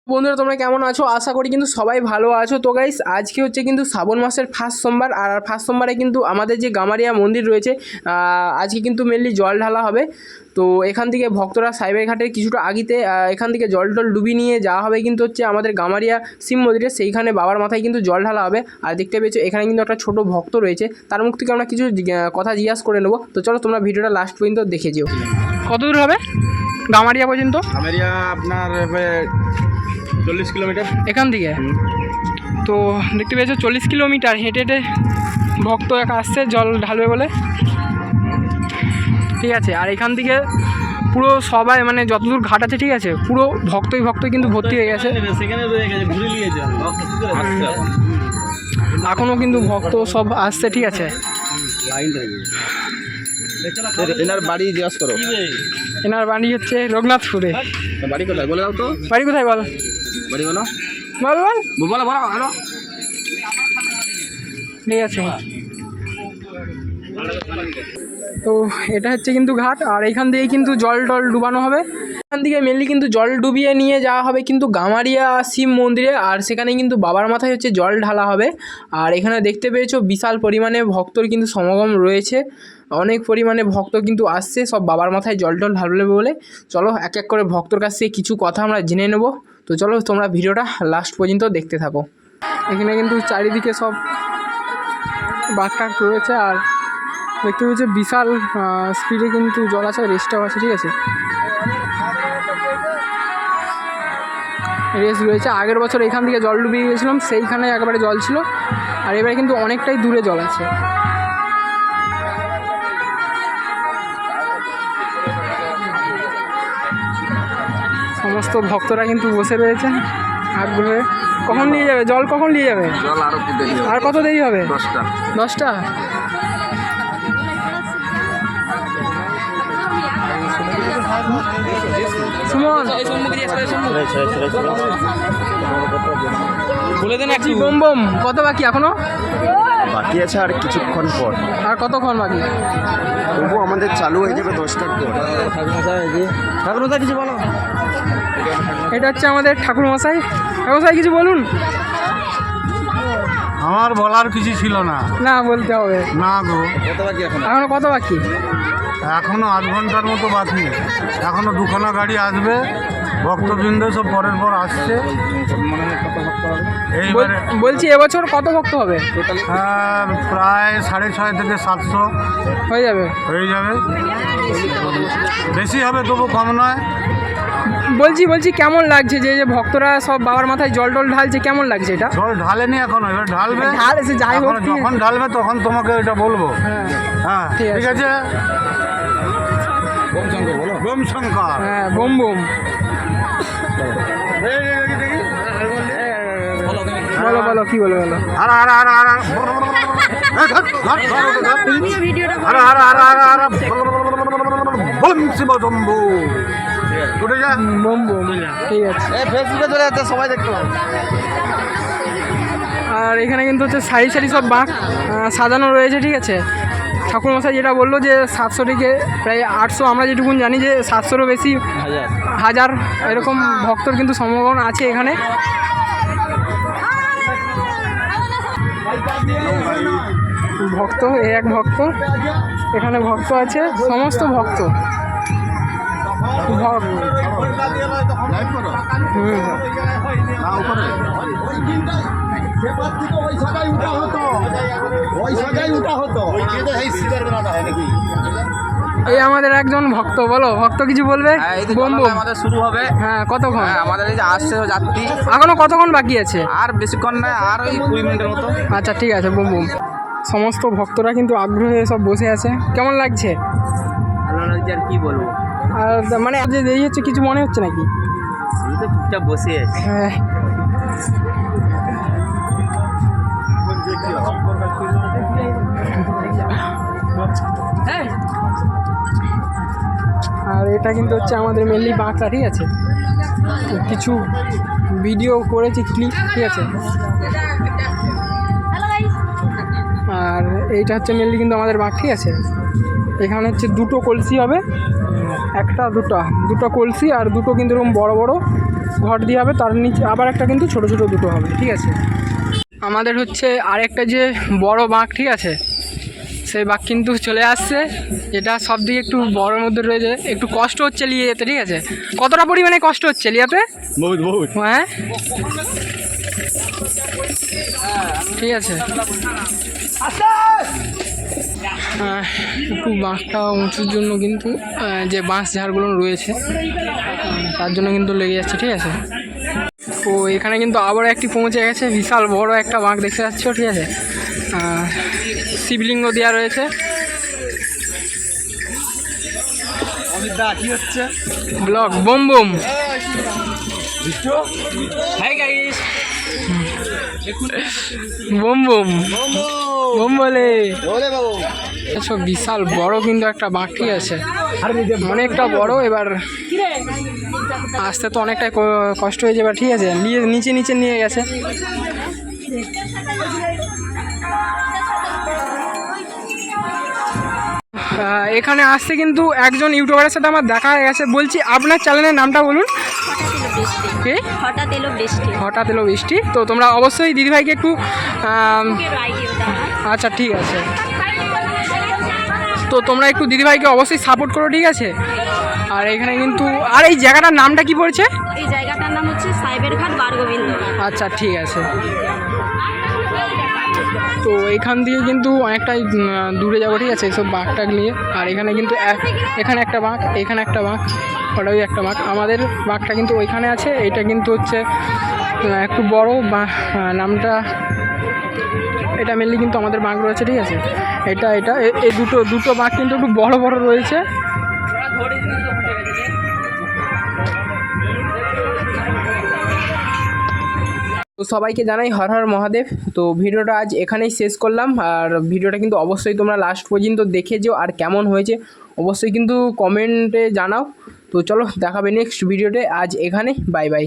বন্ধুরা তোমরা কেমন আছো? আশা করি কিন্তু সবাই ভালো আছো। তো গাইস আজকে হচ্ছে কিন্তু শ্রাবণ মাসের ফার্স্ট সোমবার, আর ফার্স্ট সোমবারে কিন্তু আমাদের যে গামারিয়া মন্দির রয়েছে আজকে কিন্তু মেনলি জল ঢালা হবে। তো এখান থেকে ভক্তরা সাইবার ঘাটের কিছুটা আগিতে এখান থেকে জল ডুবি নিয়ে যাওয়া হবে কিন্তু হচ্ছে আমাদের গামারিয়া শিব মন্দিরে, সেইখানে বাবার মাথায় কিন্তু জল ঢালা হবে। আর দেখতে পেয়েছো এখানে কিন্তু একটা ছোটো ভক্ত রয়েছে, তার মুখ থেকে আমরা কিছু কথা জিজ্ঞাসা করে নেবো। তো চলো তোমরা ভিডিওটা লাস্ট পর্যন্ত দেখে যেও। কত দূর হবে গামারিয়া পর্যন্ত? গামারিয়া আপনার 40 কিলোমিটার এখান থেকে। তো দেখতে পেয়েছো 40 কিলোমিটার হেঁটে হেঁটে ভক্ত একা আসছে জল ঢালবে বলে। ঠিক আছে, আর এখান থেকে পুরো সবাই মানে যতদূর ঘাট আছে ঠিক আছে পুরো ভক্তই কিন্তু ভর্তি হয়ে গেছে। এখনও কিন্তু ভক্ত সব আসছে ঠিক আছে। এনার বাড়ি জিজ্ঞাসা করো। এনার বাড়ি হচ্ছে রঘুনাথপুরে। বাড়ি কোথায় বলে দাও তো? বাড়ি কোথায় বল? বাড়ি বলো বল বল বলো বলো হ্যালো। ঠিক আছে, তো এটা হচ্ছে কিন্তু ঘাট, আর এখান থেকে কিন্তু জল ডুবানো হবে। এখান থেকে মেনলি কিন্তু জল ডুবিয়ে নিয়ে যাওয়া হবে কিন্তু গামারিয়া শিব মন্দিরে, আর সেখানে কিন্তু বাবার মাথায় হচ্ছে জল ঢালা হবে। আর এখানে দেখতে পেয়েছো বিশাল পরিমাণে ভক্তর কিন্তু সমাগম রয়েছে, অনেক পরিমাণে ভক্ত কিন্তু আসছে সব বাবার মাথায় জল ঢালবে বলে। চলো এক এক করে ভক্তর কাছ থেকে কিছু কথা আমরা জেনে নেব। তো চলো তোমরা ভিডিওটা লাস্ট পর্যন্ত দেখতে থাকো। এখানে কিন্তু চারিদিকে সব বাঘটাক রয়েছে, আর দেখতে পেয়েছে বিশাল স্পিডে কিন্তু জল আছে, রেসটাও আছে ঠিক আছে। রেস রয়েছে, আগের বছর এখান থেকে জল ডুবিয়ে গিয়েছিলাম, সেইখানে একেবারে জল ছিল, আর এবারে কিন্তু অনেকটাই দূরে জল আছে। সমস্ত ভক্তরা কিন্তু বসে রয়েছেন আগ্রহে। কখন নিয়ে যাবে জল? কখন নিয়ে যাবে? জল আরো দেরি হবে। আর কত দেরি হবে? 10টা। সুমন বলে দেন একটু। বোম বোম কত বাকি এখনো? বাকি আছে আর কিছুক্ষণ পর। আর কতক্ষণ বাকি? তবু আমাদের চালু হয়ে যাবে 10টার পর। ঠাকুরমশাই কিছু বলো। এটা হচ্ছে আমাদের ঠাকুরমশাই। ঠাকুরমশাই কিছু বলুন। আমার বলার কিছু ছিল না। না বলতে হবে না গো, কত বাকি এখন? এখনো কত বাকি? এখনো 8 ঘন্টার মতো বাকি। এখনো 2খানা গাড়ি আসবে, ভক্তবৃন্দ সব পরের পর আসছে। এইবারে বলছি এবছর কত ভক্ত হবে? প্রায় 650 থেকে 700 হয়ে যাবে। বেশি হবে তবু কম নয়। বলছি কেমন লাগছে যে ভক্তরা সব বাবার মাথায় জল ঢালছে, কেমন লাগছে? এটা জল ঢালেনি এখনো, এবার ঢালবে। ঢালছে যাই হোক, যখন ঢালবে তখন তোমাকে এটা বলবো। হ্যাঁ ঠিক আছে। বোম শঙ্কর। হ্যাঁ বোম বোম। বলো বলো কি বলো বলো। বোম বোম ঠিক আছে। ফেসবুকে চলে যাচ্ছে, সবাই দেখতে পাবে। আর এখানে কিন্তু হচ্ছে সারি সারি সব বাঁক সাজানো রয়েছে ঠিক আছে। ঠাকুরমশাই যেটা বললো যে 700 থেকে প্রায় 800, আমরা যেটুকুন জানি যে 700রও বেশি হাজার এরকম ভক্তর কিন্তু সমাগম আছে এখানে। ভক্ত এক ভক্ত, এখানে ভক্ত আছে সমস্ত ভক্ত। এই আমাদের একজন ভক্ত, বলো ভক্ত কিছু বলবে। আমাদের শুরু হবে। হ্যাঁ কতক্ষণ? আমাদের এই যে আসছে যাত্রী, এখনো কতক্ষণ বাকি আছে? আর বেশিক্ষণ নয়, আর ওই 20 মিনিটের মতো। আচ্ছা ঠিক আছে বুম বুম। সমস্ত ভক্তরা কিন্তু আগ্রহে সব বসে আছে। কেমন লাগছে? ভালো লাগছে, আর কি বলবো। আর মানে যে দেরি হচ্ছে কিছু মনে হচ্ছে নাকি? তো চুপচাপ বসে আছে। হ্যাঁ আর এটা কিন্তু হচ্ছে আমাদের মেনলি বাঁকড়া ঠিক আছে। কিছু ভিডিও করেছি ক্লিপ ঠিক আছে। আর এইটা হচ্ছে মেনলি কিন্তু আমাদের বাঁক ঠিক আছে। এখানে হচ্ছে দুটো কলসি হবে, একটা দুটো কলসি, আর দুটো কিন্তু এরকম বড় বড় ঘর দিয়ে হবে, তার নিচে আবার একটা কিন্তু ছোটো ছোটো দুটো হবে, ঠিক আছে। আমাদের হচ্ছে আরেকটা যে বড় বাঘ, ঠিক আছে, সেই বাঘ কিন্তু চলে আসছে। এটা সব দিকে একটু বড়োর মধ্যে রয়েছে, একটু কষ্ট হচ্ছে নিয়ে যেতে, ঠিক আছে। কতটা পরিমাণে কষ্ট হচ্ছে লিয়াতে? বহুত বহুত। হ্যাঁ ঠিক আছে। একটু বাঁশটা উঁচুর জন্য কিন্তু যে বাঁশ ঝাড়গুলো রয়েছে তার জন্য কিন্তু লেগে যাচ্ছে, ঠিক আছে। তো এখানে কিন্তু আবার একটি পৌঁছে গেছে, বিশাল বড় একটা বাঁক দেখতে পাচ্ছ, ঠিক আছে। শিবলিঙ্গ দেওয়া রয়েছে। কি হচ্ছে blog bomb bomb. Hi guys, bomb bomb bomb বলে। আচ্ছা, বিশাল বড় কিন্তু একটা বাঁক, ঠিক আছে, অনেকটা বড়। এবার আসতে তো অনেকটাই কষ্ট হয়ে যাবে, ঠিক আছে। নিচে নিচে নিয়ে গেছে। এখানে আসতে কিন্তু একজন ইউটিউবারের সাথে আমার দেখা হয়ে গেছে। বলছি আপনার চ্যানেলের নামটা বলুন। কে? হঠাৎ এলো বৃষ্টি। তো তোমরা অবশ্যই দিদিভাইকে একটু আচ্ছা ঠিক আছে, তো তোমরা একটু দিদিভাইকে অবশ্যই সাপোর্ট করো, ঠিক আছে। আর এখানে কিন্তু আর এই জায়গাটার নামটা কি পড়ছে? এই জায়গাটার নাম হচ্ছে সাইবের ঘাট বারগোবিন্দ। আচ্ছা ঠিক আছে। তো এইখান দিয়ে কিন্তু অনেকটাই দূরে যাবো, ঠিক আছে, এইসব বাঘটাক নিয়ে। আর এখানে কিন্তু এখানে একটা বাঘ, এখানে একটা বাঘ, ওটাই একটা বাঘ। আমাদের বাঘটা কিন্তু ওইখানে আছে। এইটা কিন্তু হচ্ছে একটু বড় বা নামটা, এটা মেনলি কিন্তু আমাদের বাঘ রয়েছে, ঠিক আছে। এটা এই দুটো বাঘ কিন্তু একটু বড় বড় রয়েছে। তো সবাইকে জানাই হর হর মহাদেব। তো ভিডিওটা আজ এখানেই শেষ করলাম। আর ভিডিওটা কিন্তু অবশ্যই তোমরা লাস্ট পর্যন্ত দেখে যেও, আর কেমন হয়েছে অবশ্যই কিন্তু কমেন্টে জানাও। তো চলো, দেখাবে নেক্সট ভিডিওতে। আজ এখানে, বাই বাই।